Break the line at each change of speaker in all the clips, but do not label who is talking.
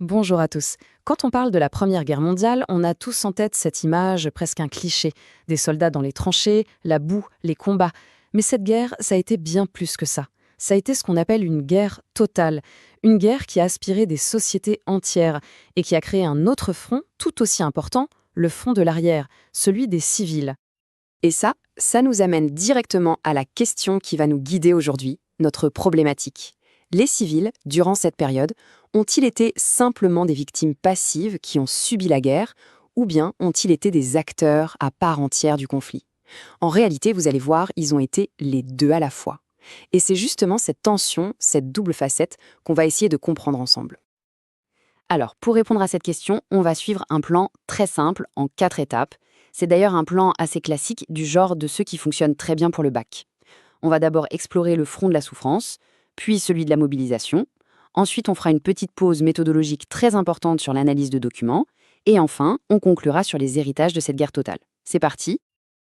Bonjour à tous. Quand on parle de la Première Guerre mondiale, on a tous en tête cette image, presque un cliché, des soldats dans les tranchées, la boue, les combats. Mais cette guerre, ça a été bien plus que ça. Ça a été ce qu'on appelle une guerre totale, une guerre qui a aspiré des sociétés entières et qui a créé un autre front tout aussi important, le front de l'arrière, celui des civils. Et ça nous amène directement à la question qui va nous guider aujourd'hui, notre problématique. Les civils, durant cette période, ont-ils été simplement des victimes passives qui ont subi la guerre, ou bien ont-ils été des acteurs à part entière du conflit? En réalité, vous allez voir, ils ont été les deux à la fois. Et c'est justement cette tension, cette double facette, qu'on va essayer de comprendre ensemble. Alors, pour répondre à cette question, on va suivre un plan très simple, en 4 étapes. C'est d'ailleurs un plan assez classique, du genre de ceux qui fonctionnent très bien pour le bac. On va d'abord explorer le front de la souffrance, puis celui de la mobilisation. Ensuite, on fera une petite pause méthodologique très importante sur l'analyse de documents. Et enfin, on conclura sur les héritages de cette guerre totale. C'est parti.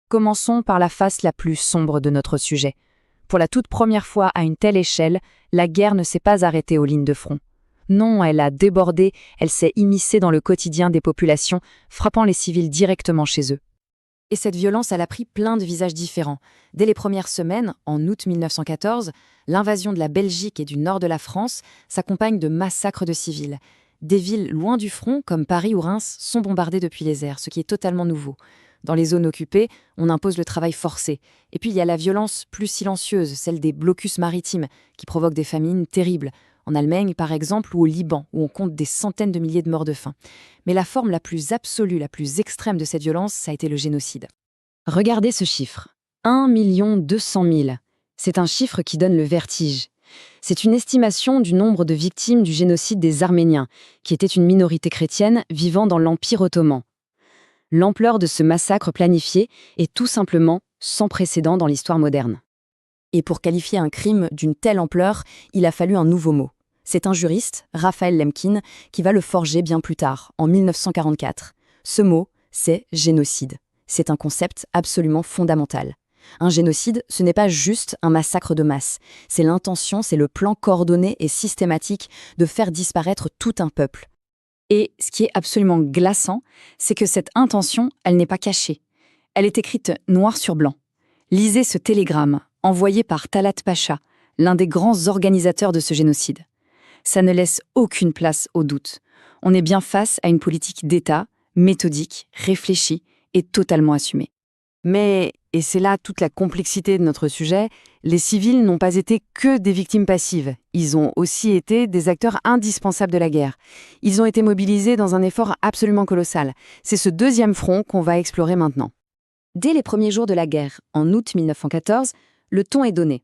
Commençons par la face la plus sombre de notre sujet. Pour la toute première fois à une telle échelle, la guerre ne s'est pas arrêtée aux lignes de front. Non, elle a débordé, elle s'est immiscée dans le quotidien des populations, frappant les civils directement chez eux. Et cette violence, elle a pris plein de visages différents. Dès les premières semaines, en août 1914, l'invasion de la Belgique et du nord de la France s'accompagne de massacres de civils. Des villes loin du front, comme Paris ou Reims, sont bombardées depuis les airs, ce qui est totalement nouveau. Dans les zones occupées, on impose le travail forcé. Et puis il y a la violence plus silencieuse, celle des blocus maritimes, qui provoquent des famines terribles. En Allemagne, par exemple, ou au Liban, où on compte des centaines de milliers de morts de faim. Mais la forme la plus absolue, la plus extrême de cette violence, ça a été le génocide. Regardez ce chiffre. 1 200 000. C'est un chiffre qui donne le vertige. C'est une estimation du nombre de victimes du génocide des Arméniens, qui étaient une minorité chrétienne vivant dans l'Empire ottoman. L'ampleur de ce massacre planifié est tout simplement sans précédent dans l'histoire moderne. Et pour qualifier un crime d'une telle ampleur, il a fallu un nouveau mot. C'est un juriste, Raphaël Lemkin, qui va le forger bien plus tard, en 1944. Ce mot, c'est génocide. C'est un concept absolument fondamental. Un génocide, ce n'est pas juste un massacre de masse. C'est l'intention, c'est le plan coordonné et systématique de faire disparaître tout un peuple. Et ce qui est absolument glaçant, c'est que cette intention, elle n'est pas cachée. Elle est écrite noir sur blanc. Lisez ce télégramme, envoyé par Talat Pacha, l'un des grands organisateurs de ce génocide. Ça ne laisse aucune place au doute. On est bien face à une politique d'État, méthodique, réfléchie et totalement assumée. Mais, et c'est là toute la complexité de notre sujet, les civils n'ont pas été que des victimes passives. Ils ont aussi été des acteurs indispensables de la guerre. Ils ont été mobilisés dans un effort absolument colossal. C'est ce deuxième front qu'on va explorer maintenant. Dès les premiers jours de la guerre, en août 1914, le ton est donné.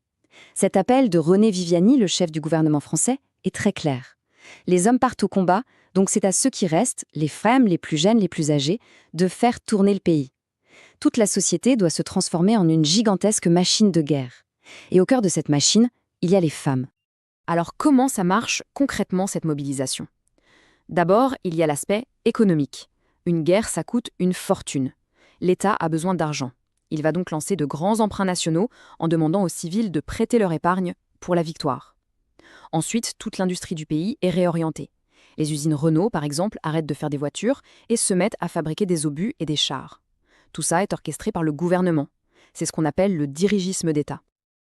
Cet appel de René Viviani, le chef du gouvernement français, est très clair. Les hommes partent au combat, donc c'est à ceux qui restent, les femmes, les plus jeunes, les plus âgés, de faire tourner le pays. Toute la société doit se transformer en une gigantesque machine de guerre. Et au cœur de cette machine, il y a les femmes. Alors comment ça marche concrètement cette mobilisation? D'abord, il y a l'aspect économique. Une guerre, ça coûte une fortune. L'État a besoin d'argent. Il va donc lancer de grands emprunts nationaux en demandant aux civils de prêter leur épargne pour la victoire. Ensuite, toute l'industrie du pays est réorientée. Les usines Renault, par exemple, arrêtent de faire des voitures et se mettent à fabriquer des obus et des chars. Tout ça est orchestré par le gouvernement. C'est ce qu'on appelle le dirigisme d'État.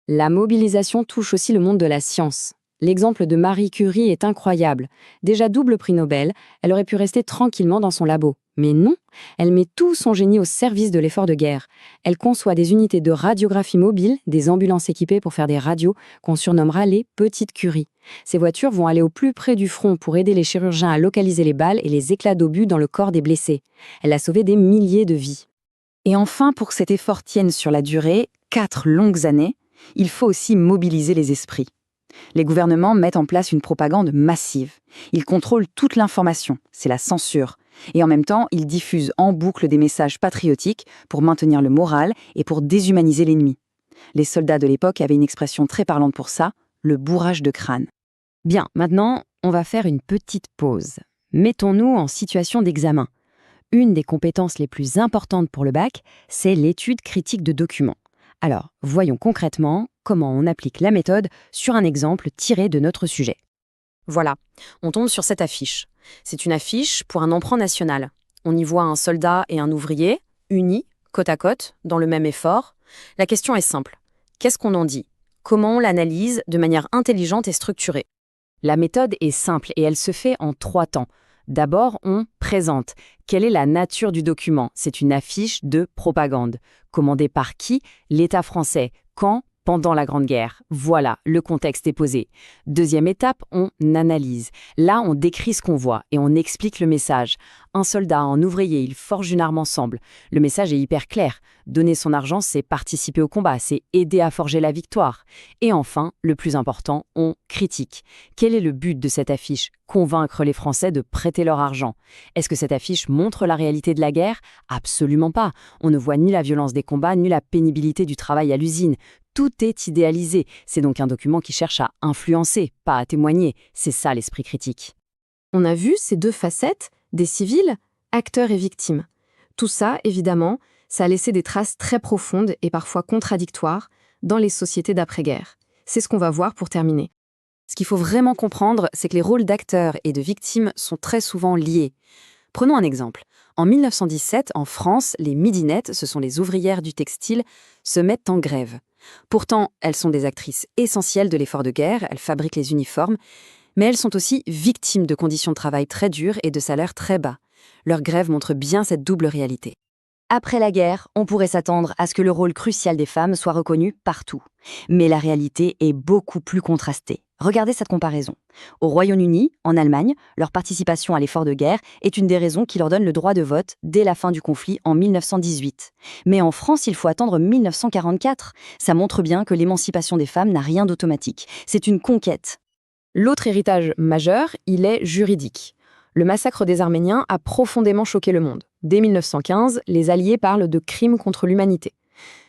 La mobilisation touche aussi le monde de la science. L'exemple de Marie Curie est incroyable. Déjà double prix Nobel, elle aurait pu rester tranquillement dans son labo. Mais non, elle met tout son génie au service de l'effort de guerre. Elle conçoit des unités de radiographie mobile, des ambulances équipées pour faire des radios, qu'on surnommera les Petites Curies. Ces voitures vont aller au plus près du front pour aider les chirurgiens à localiser les balles et les éclats d'obus dans le corps des blessés. Elle a sauvé des milliers de vies. Et enfin, pour que cet effort tienne sur la durée, 4 longues années, il faut aussi mobiliser les esprits. Les gouvernements mettent en place une propagande massive. Ils contrôlent toute l'information, c'est la censure. Et en même temps, ils diffusent en boucle des messages patriotiques pour maintenir le moral et pour déshumaniser l'ennemi. Les soldats de l'époque avaient une expression très parlante pour ça, le bourrage de crâne. Bien, maintenant, on va faire une petite pause. Mettons-nous en situation d'examen. Une des compétences les plus importantes pour le bac, c'est l'étude critique de documents. Alors, voyons concrètement comment on applique la méthode sur un exemple tiré de notre sujet. Voilà, on tombe sur cette affiche. C'est une affiche pour un emprunt national. On y voit un soldat et un ouvrier, unis, côte à côte, dans le même effort. La question est simple. Qu'est-ce qu'on en dit? Comment on l'analyse de manière intelligente et structurée? La méthode est simple et elle se fait en 3 temps. D'abord, on présente. Quelle est la nature du document? C'est une affiche de propagande. Commandée par qui? L'État français. Quand? Pendant la Grande Guerre. Voilà, le contexte est posé. Deuxième étape, on analyse. Là, on décrit ce qu'on voit et on explique le message. Un soldat, un ouvrier, ils forgent une arme ensemble. Le message est hyper clair. Donner son argent, c'est participer au combat, c'est aider à forger la victoire. Et enfin, le plus important, on critique. Quel est le but de cette affiche? Convaincre les Français de prêter leur argent. Est-ce que cette affiche montre la réalité de la guerre? Absolument pas. On ne voit ni la violence des combats, ni la pénibilité du travail à l'usine. Tout est idéalisé. C'est donc un document qui cherche à influencer, pas à témoigner. C'est ça l'esprit critique. On a vu ces 2 facettes, des civils, acteurs et victimes. Tout ça, évidemment, ça a laissé des traces très profondes et parfois contradictoires dans les sociétés d'après-guerre. C'est ce qu'on va voir pour terminer. Ce qu'il faut vraiment comprendre, c'est que les rôles d'acteurs et de victimes sont très souvent liés. Prenons un exemple. En 1917, en France, les midinettes, ce sont les ouvrières du textile, se mettent en grève. Pourtant, elles sont des actrices essentielles de l'effort de guerre, elles fabriquent les uniformes, mais elles sont aussi victimes de conditions de travail très dures et de salaires très bas. Leur grève montre bien cette double réalité. Après la guerre, on pourrait s'attendre à ce que le rôle crucial des femmes soit reconnu partout. Mais la réalité est beaucoup plus contrastée. Regardez cette comparaison. Au Royaume-Uni, en Allemagne, leur participation à l'effort de guerre est une des raisons qui leur donne le droit de vote dès la fin du conflit en 1918. Mais en France, il faut attendre 1944. Ça montre bien que l'émancipation des femmes n'a rien d'automatique. C'est une conquête. L'autre héritage majeur, il est juridique. Le massacre des Arméniens a profondément choqué le monde. Dès 1915, les Alliés parlent de crimes contre l'humanité.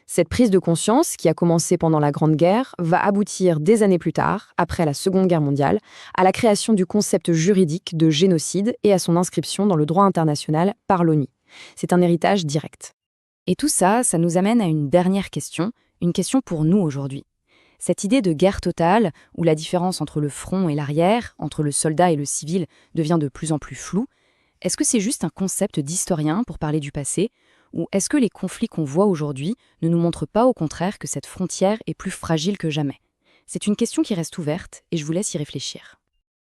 Cette prise de conscience, qui a commencé pendant la Grande Guerre, va aboutir des années plus tard, après la Seconde Guerre mondiale, à la création du concept juridique de génocide et à son inscription dans le droit international par l'ONU. C'est un héritage direct. Et tout ça, ça nous amène à une dernière question, une question pour nous aujourd'hui. Cette idée de guerre totale, où la différence entre le front et l'arrière, entre le soldat et le civil, devient de plus en plus floue, est-ce que c'est juste un concept d'historien pour parler du passé, ou est-ce que les conflits qu'on voit aujourd'hui ne nous montrent pas au contraire que cette frontière est plus fragile que jamais? C'est une question qui reste ouverte et je vous laisse y réfléchir.